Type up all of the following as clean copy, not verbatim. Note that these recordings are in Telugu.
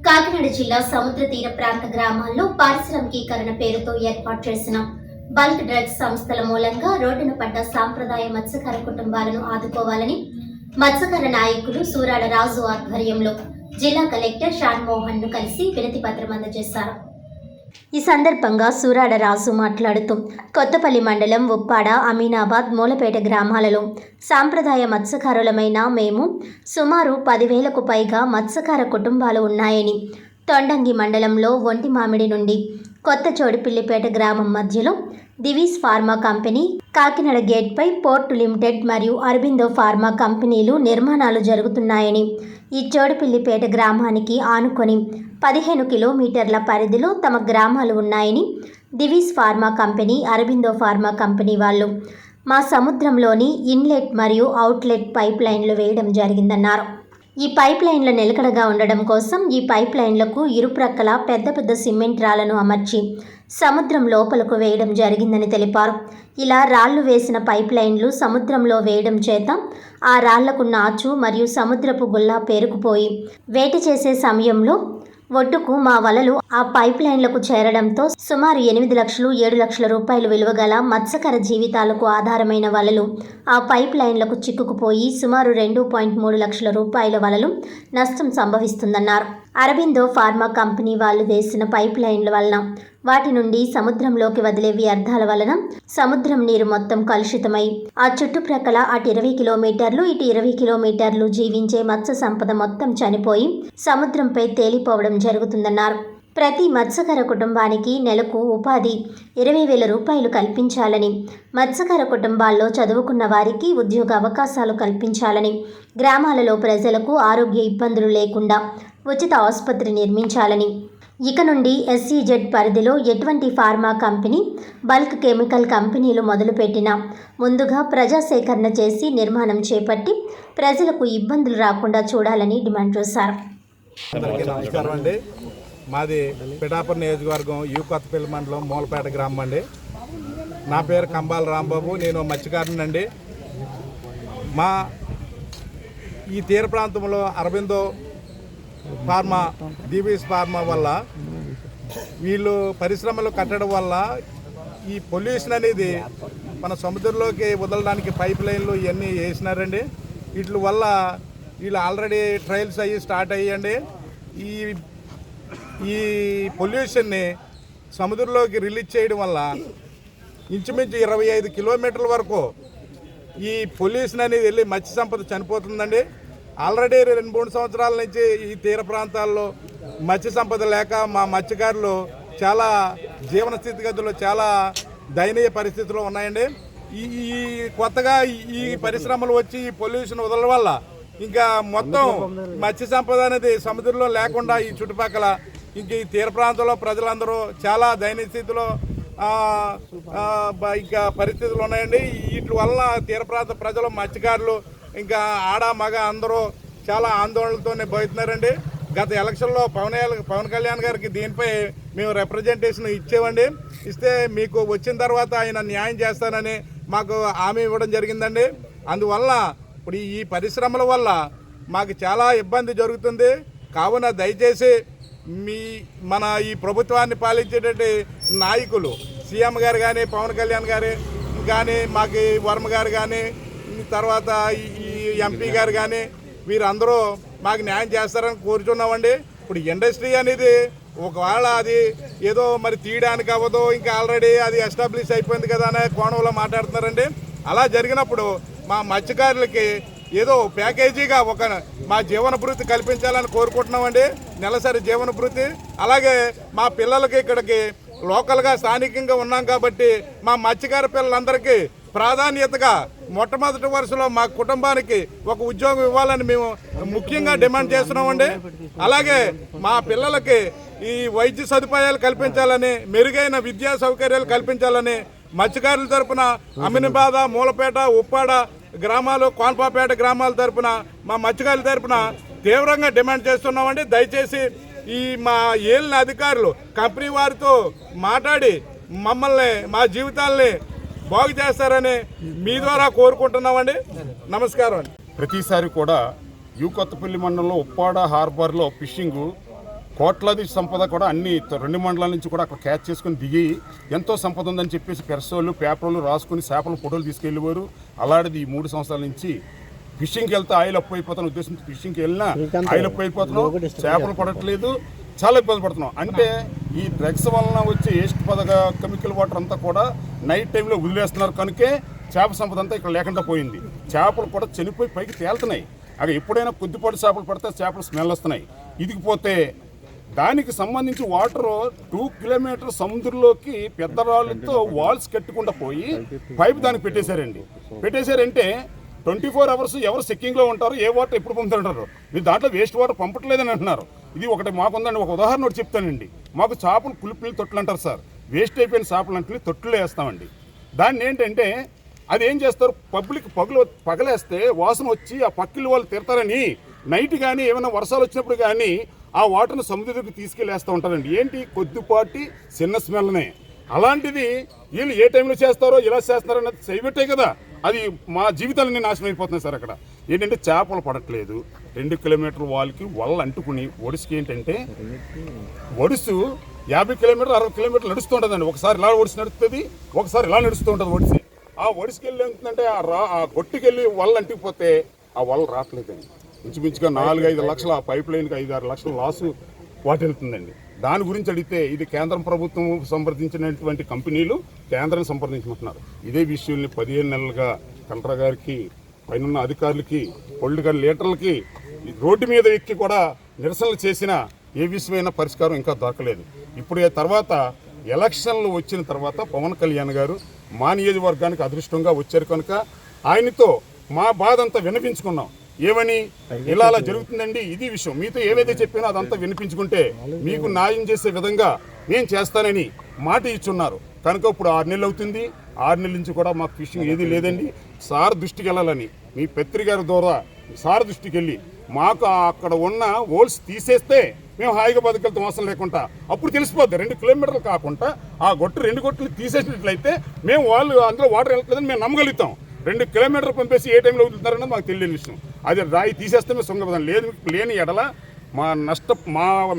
కాకినాడ జిల్లా సముద్ర తీర ప్రాంత గ్రామాల్లో పారిశ్రామికీకరణ పేరుతో ఏర్పాటు చేసిన బల్క్ డ్రగ్స్ సంస్థల మూలంగా రోడ్డున పడ్డ సాంప్రదాయ మత్స్యకార కుటుంబాలను ఆదుకోవాలని మత్స్యకార నాయకులు సూరాడ రాజు ఆధ్వర్యంలో జిల్లా కలెక్టర్ షాన్ మోహన్ ను కలిసి వినతి పత్రం అందజేశారు. ఈ సందర్భంగా సూరాడ రాజు మాట్లాడుతూ కొత్తపల్లి మండలం ఉప్పాడ, అమీనాబాద్, మూలపేట గ్రామాలలో సాంప్రదాయ మత్స్యకారులమైన మేము సుమారు 10,000కు పైగా మత్స్యకార కుటుంబాలు ఉన్నాయని, తొండంగి మండలంలో ఒంటిమామిడి నుండి కొత్త చోడిపిల్లిపేట గ్రామం మధ్యలో దివీస్ ఫార్మా కంపెనీ, కాకినాడ గేట్పై పోర్టు లిమిటెడ్ మరియు అరబిందో ఫార్మా కంపెనీలు నిర్మాణాలు జరుగుతున్నాయని, ఈ చోడిపిల్లిపేట గ్రామానికి ఆనుకొని 15 కిలోమీటర్ల పరిధిలో తమ గ్రామాలు ఉన్నాయని, Divi's pharma company, Aurobindo pharma company వాళ్ళు మా సముద్రంలోని ఇన్లెట్ మరియు అవుట్లెట్ పైప్ లైన్లు వేయడం జరిగిందన్నారు. ఈ పైప్ లైన్ల నిలకడగా ఉండడం కోసం ఈ పైప్ లైన్లకు ఇరుప్రక్కల పెద్ద పెద్ద సిమెంట్ రాళ్లను అమర్చి సముద్రం లోపలకు వేయడం జరిగిందని తెలిపారు. ఇలా రాళ్లు వేసిన పైప్ లైన్లు సముద్రంలో వేయడం చేత ఆ రాళ్లకు నాచు మరియు సముద్రపు గుల్లా పేరుకుపోయి వేట చేసే సమయంలో ఒడ్డుకు మా వలలు ఆ పైప్ లైన్లకు చేరడంతో సుమారు 8 లక్షలు 7 లక్షల రూపాయలు విలువ గల మత్స్యకార జీవితాలకు ఆధారమైన వలలు ఆ పైప్ లైన్లకు చిక్కుకుపోయి సుమారు 2.3 లక్షల రూపాయల వలలు నష్టం సంభవిస్తుందన్నారు. అరబిందో ఫార్మా కంపెనీ వాళ్ళు వేసిన పైప్ లైన్ల వలన వాటి నుండి సముద్రంలోకి వదిలే వ్యర్థాల వలన సముద్రం నీరు మొత్తం కలుషితమై ఆ చుట్టుప్రక్కల అటు 20 కిలోమీటర్లు ఇటు 20 కిలోమీటర్లు జీవించే మత్స్య సంపద మొత్తం చనిపోయి సముద్రంపై తేలిపోవడం జరుగుతుందన్నారు. ప్రతి మత్స్యకార కుటుంబానికి నెలకు ఉపాధి 20,000 రూపాయలు కల్పించాలని, మత్స్యకార కుటుంబాల్లో చదువుకున్న వారికి ఉద్యోగ అవకాశాలు కల్పించాలని, గ్రామాలలో ప్రజలకు ఆరోగ్య ఇబ్బందులు లేకుండా ఉచిత ఆసుపత్రి నిర్మించాలని, ఇక నుండి SEZ పరిధిలో ఎటువంటి ఫార్మా కంపెనీ, బల్క్ కెమికల్ కంపెనీలు మొదలుపెట్టినా ముందుగా ప్రజా సేకరణ చేసి నిర్మాణం చేపట్టి ప్రజలకు ఇబ్బందులు రాకుండా చూడాలని డిమాండ్ చేశారు. నమస్కారం అండి. మాది పిఠాపురం నియోజకవర్గం కొత్తపల్లి మండలం మూలపేట గ్రామం అండి. నా పేరు కంబాల రాంబాబు, నేను మత్స్యకారునండి. మా ఈ తీర ప్రాంతంలో అరబిందో ఫార్మా, దివీస్ ఫార్మా వల్ల వీళ్ళు పరిశ్రమలు కట్టడం వల్ల ఈ పొల్యూషన్ అనేది మన సముద్రంలోకి వదలడానికి పైప్ లైన్లు ఇవన్నీ వేసినారండి. వీటి వల్ల వీళ్ళు ఆల్రెడీ ట్రయల్స్ అయ్యి స్టార్ట్ అయ్యండి. ఈ పొల్యూషన్ని సముద్రంలోకి రిలీజ్ చేయడం వల్ల ఇంచుమించు 25 కిలోమీటర్ల వరకు ఈ పొల్యూషన్ అనేది వెళ్ళి మత్స్య సంపద చనిపోతుందండి. ఆల్రెడీ 2-3 సంవత్సరాల నుంచి ఈ తీర ప్రాంతాల్లో మత్స్య సంపద లేక మా మత్స్యకారులు చాలా జీవన స్థితిగతులు చాలా దయనీయ పరిస్థితుల్లో ఉన్నాయండి. ఈ కొత్తగా ఈ పరిశ్రమలు వచ్చి ఈ పొల్యూషన్ వదలడం వల్ల ఇంకా మొత్తం మత్స్య సంపద అనేది సముద్రంలో లేకుండా ఈ చుట్టుపక్కల ఇంక ఈ తీర ప్రాంతంలో ప్రజలందరూ చాలా దయనీయ స్థితిలో ఇంకా పరిస్థితులు ఉన్నాయండి. వీటి వల్ల తీర ప్రాంత ప్రజలు, మత్స్యకారులు, ఇంకా ఆడ మగ అందరూ చాలా ఆందోళనలతోనే పోతున్నారండి. గత ఎలక్షన్లో పవన్ కళ్యాణ్ గారికి దీనిపై మేము రిప్రజెంటేషన్ ఇచ్చేవండి. ఇస్తే మీకు వచ్చిన తర్వాత ఆయన న్యాయం చేస్తానని మాకు హామీ ఇవ్వడం జరిగిందండి. అందువల్ల ఇప్పుడు ఈ పరిశ్రమల వల్ల మాకు చాలా ఇబ్బంది జరుగుతుంది. కావున దయచేసి మన ఈ ప్రభుత్వాన్ని పాలించేటటువంటి నాయకులు, సీఎం గారు కానీ, పవన్ కళ్యాణ్ గారు కానీ, మాకు వర్మ గారు కానీ, తర్వాత ఈ ఎంపీ గారు కానీ వీరందరూ మాకు న్యాయం చేస్తారని కోరుచున్నామండి. ఇప్పుడు ఇండస్ట్రీ అనేది ఒకవేళ అది ఏదో మరి తీయడానికి అవ్వదు, ఇంకా ఆల్రెడీ అది ఎస్టాబ్లిష్ అయిపోయింది కదా అనే కోణంలో మాట్లాడుతున్నారండి. అలా జరిగినప్పుడు మా మత్స్యకారులకి ఏదో ప్యాకేజీగా మా జీవన భృతి కల్పించాలని కోరుకుంటున్నామండి. నెలసరి జీవన భృతి. అలాగే మా పిల్లలకి ఇక్కడికి లోకల్గా స్థానికంగా ఉన్నాం కాబట్టి మా మత్స్యకార పిల్లలందరికీ ప్రాధాన్యతగా మొట్టమొదటి వరుసలో మా కుటుంబానికి ఒక ఉద్యోగం ఇవ్వాలని మేము ముఖ్యంగా డిమాండ్ చేస్తున్నామండి. అలాగే మా పిల్లలకి ఈ వైద్య సదుపాయాలు కల్పించాలని, మెరుగైన విద్యా సౌకర్యాలు కల్పించాలని మత్స్యకారుల తరపున అమీనాబాద్, మూలపేట, ఉప్పాడ గ్రామాలు, కోన్పాపేట గ్రామాల తరపున మా మత్స్యకారుల తరపున తీవ్రంగా డిమాండ్ చేస్తున్నామండి. దయచేసి ఈ మా ఏలిన అధికారులు కంపెనీ వారితో మాట్లాడి మమ్మల్ని, మా జీవితాలని బాగు చేస్తారని మీ ద్వారా కోరుకుంటున్నామండి. నమస్కారం అండి. ప్రతిసారి కూడా కొత్తపల్లి మండలంలో ఉప్పాడ హార్బర్లో ఫిషింగ్ కోట్లాది సంపద కూడా అన్ని 2 మండలాల నుంచి కూడా అక్కడ క్యాచ్ చేసుకుని దిగి ఎంతో సంపద ఉందని చెప్పేసి పెరసోళ్ళు పేపర్లు రాసుకుని చేపల ఫోటోలు తీసుకెళ్ళేవారు. అలాంటిది ఈ 3 సంవత్సరాల నుంచి ఫిషింగ్కి వెళ్తే ఆయిల్ అప్పు అయిపోతాను ఉద్దేశంతో ఫిషింగ్కి వెళ్ళినా ఆయిల్ అప్పు అయిపోతున్నాం, చేపలు పడట్లేదు, చాలా ఇబ్బంది పడుతున్నాం. అంటే ఈ డ్రగ్స్ వలన వచ్చే వేస్ట్ కెమికల్ వాటర్ అంతా కూడా నైట్ టైంలో వదిలేస్తున్నారు కనుకే చేప సంపద అంతా ఇక్కడ లేకుండా పోయింది. చేపలు కూడా చనిపోయి పైకి తేలుతున్నాయి. అక్కడ ఎప్పుడైనా కొద్దిపాటి చేపలు పడితే చేపలు స్మెల్ వస్తున్నాయి. ఇదిగిపోతే దానికి సంబంధించి వాటర్ 2 కిలోమీటర్ సముద్రంలోకి పెద్ద రాళ్ళతో వాల్స్ కట్టకుండా పోయి పైప్ దానికి పెట్టేశారంటే 24 అవర్స్ ఎవరు చెక్కింగ్లో ఉంటారు, ఏ వాటర్ ఎప్పుడు పంపుతుంటారు, మీరు దాంట్లో వేస్ట్ వాటర్ పంపట్లేదని అంటున్నారు. ఇది ఒకటి మాకుందండి, ఒక ఉదాహరణ ఒకటి చెప్తానండి. మాకు చేపలు పులిపిల్లి తొట్లు అంటారు సార్, వేస్ట్ అయిపోయిన చేపలు అంటే తొట్టులో వేస్తామండి. దాన్ని ఏంటంటే అది ఏం చేస్తారు, పబ్లిక్ పగలేస్తే వాసన వచ్చి ఆ పక్కిళ్ళు వాళ్ళు తిడతారని నైట్ కానీ ఏమైనా వర్షాలు వచ్చినప్పుడు కానీ ఆ వాటర్ని సముద్రంలోకి తీసుకెళ్ళేస్తూ ఉంటారండి. ఏంటి కొద్దిపాటి చిన్న స్మెల్నే. అలాంటిది వీళ్ళు ఏ టైంలో చేస్తారో ఇలా చేస్తారో అన్నది చేయబట్టే కదా అది మా జీవితాలన్నీ నాశనం అయిపోతున్నాయి సార్. అక్కడ ఏంటంటే చేపలు పడట్లేదు. 2 కిలోమీటర్ల వాళ్ళకి వల్ల అంటుకుని ఒడిసుకి ఏంటంటే ఒడిసు 50 కిలోమీటర్లు 60 కిలోమీటర్లు నడుస్తూ ఉంటుందండి. ఒకసారి ఇలా ఒడిసి నడుస్తుంది, ఒకసారి ఇలా నడుస్తూ ఉంటుంది ఒడిసి. ఆ ఒడిసికి వెళ్ళి ఏంటంటే ఆ గొట్టుకెళ్ళి వల్ల అంటిపోతే ఆ వల్ల రావట్లేదండి. ఇంచుమించుగా 4-5 లక్షలు ఆ పైప్ లైన్కి 5-6 లక్షల లాసు వాటిల్తుందండి. దాని గురించి అడిగితే ఇది కేంద్రం ప్రభుత్వం సంప్రదించినటువంటి కంపెనీలు కేంద్రం సంప్రదించమంటున్నారు. ఇదే విషయాన్ని 15 నెలలుగా కలెక్టర్ గారికి పైన అధికారులకి పొలిటికల్ లీడర్లకి రోడ్డు మీద ఎక్కి కూడా నిరసనలు చేసిన ఏ విషయమైన పరిష్కారం ఇంకా దొరకలేదు. ఇప్పుడు తర్వాత ఎలక్షన్లు వచ్చిన తర్వాత పవన్ కళ్యాణ్ గారు మా నియోజకవర్గానికి అదృష్టంగా వచ్చారు కనుక ఆయనతో మా బాధ అంతా వినిపించుకున్నాం. ఏమని ఇలా అలా జరుగుతుందండి, ఇది విషయం మీతో ఏవైతే చెప్పినా అదంతా వినిపించుకుంటే మీకు న్యాయం చేసే విధంగా నేను చేస్తానని మాట ఇచ్చున్నారు. కనుక ఇప్పుడు 6 నెలలు అవుతుంది. 6 నెలల నుంచి కూడా మాకు ఫిషింగ్ ఏది లేదండి. సార్ దృష్టికి వెళ్ళాలని మీ పత్రిక ద్వారా సార్ దృష్టికి వెళ్ళి మాకు అక్కడ ఉన్న హోల్స్ తీసేస్తే మేము హాయిగా బతకలతో అవసరం లేకుండా అప్పుడు తెలిసిపోద్ది. 2 కిలోమీటర్లు కాకుండా ఆ 2 గొట్టులు తీసేసినట్లయితే మేము వాళ్ళు అందులో వాటర్ వెళ్ళట్లేదని మేము నమ్మగలుగుతాం. 2 కిలోమీటర్లు పంపేసి ఏ టైంలో వదులుతారన్నది మాకు తెలియని విషయం. అది రాయి తీసేస్తే మేము సొంగపదాం లేని ఎడల మా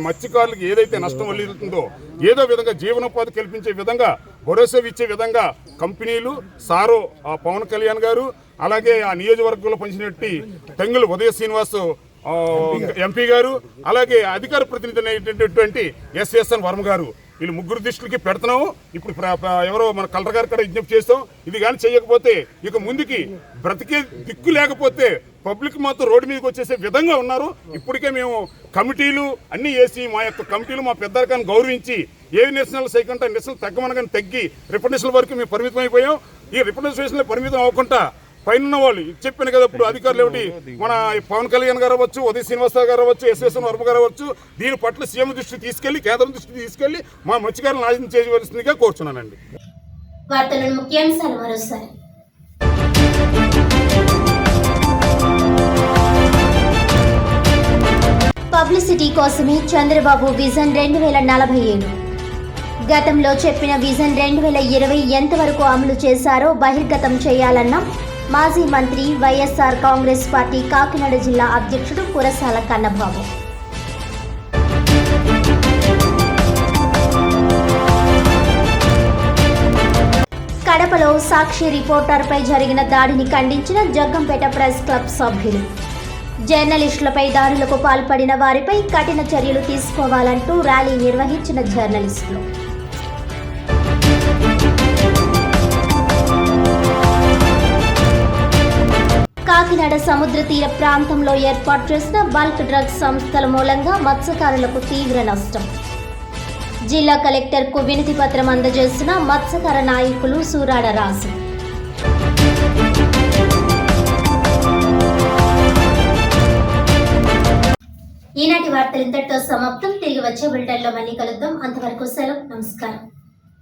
మత్స్యకారులకు ఏదైతే నష్టం వల్లుతుందో ఏదో విధంగా జీవనోపాధి కల్పించే విధంగా భరోసా ఇచ్చే విధంగా కంపెనీలు సారో ఆ పవన్ కళ్యాణ్ గారు అలాగే ఆ నియోజకవర్గంలో పనిచేసినట్టు తెంగులు ఉదయ శ్రీనివాస్ ఎంపీ గారు అలాగే అధికార ప్రతినిధి అయినటువంటి ఎస్ఎస్ఎన్ వర్మ గారు వీళ్ళు 3 దృష్టికి పెడుతున్నాము. ఇప్పుడు ఎవరో మన కలెక్టర్ గారు కూడా విజ్ఞప్తి చేస్తాం. ఇది కానీ చేయకపోతే ఇక ముందుకి బ్రతికే దిక్కు లేకపోతే పబ్లిక్ మాత్రం రోడ్డు మీదకి వచ్చేసే విధంగా ఉన్నారు. ఇప్పటికే మేము కమిటీలు అన్నీ వేసి మా యొక్క కమిటీలు మా పెద్దరికాన్ని గౌరవించి ఏవి నిరసనలు చేయకుండా నిరసనలు తగ్గమనగానే తగ్గి రిప్రజెంటేషన్ వరకు మేము పరిమితం అయిపోయాం. ఈ రిప్రజెంటేషన్లో పరిమితం అవ్వకుండా పైన వాళ్ళు చెప్పాను కదా ఇప్పుడు అధికారులు ఏమిటి మన పవన్ కళ్యాణ్ గారు అవ్వచ్చు, ఉదయ శ్రీనివాసరావు గారు అవ్వచ్చు, ఎస్ఎస్ఎన్ వర్మ గారు అవ్వచ్చు, దీని పట్ల సీఎం దృష్టికి తీసుకెళ్లి కేంద్రం దృష్టికి తీసుకెళ్లి మా మత్స్యకారులను నాశనం చేయవలసిందిగా కోరుచున్నానండి. వార్తలను ముఖ్యాంశాలు మరోసారి. పబ్లిసిటీ కోసమే చంద్రబాబు విజన్ 2047. గతంలో చెప్పిన విజన్ 2020 ఎంతవరకు అమలు చేశారో బహిర్గతం చేయాలన్న మాజీ మంత్రి వైఎస్ఆర్ కాంగ్రెస్ పార్టీ కాకినాడ జిల్లా అధ్యక్షుడు కురసాల కన్నబాబు. కడపలో సాక్షి రిపోర్టర్పై జరిగిన దాడిని ఖండించిన జగ్గంపేట ప్రెస్ క్లబ్ సభ్యులు. జర్నలిస్టులపై దాడులకు పాల్పడిన వారిపై కఠిన చర్యలు తీసుకోవాలంటూ ర్యాలీ నిర్వహించిన జర్నలిస్టులు. కాకినాడ సముద్ర తీర ప్రాంతంలో ఏర్పాటు చేసిన బల్క్ డ్రగ్స్ సంస్థల మూలంగా మత్స్యకారులకు తీవ్ర నష్టం. జిల్లా కలెక్టర్కు వినతి పత్రం అందజేసిన మత్స్యకార నాయకులు సూరాడ రాసు. ఈనాటి వార్తలు ఇంతటితో సమాప్తం. తిరిగి వచ్చే బులెటిన్లో మళ్ళీ కలుద్దాం. అంతవరకు సెలవు. నమస్కారం.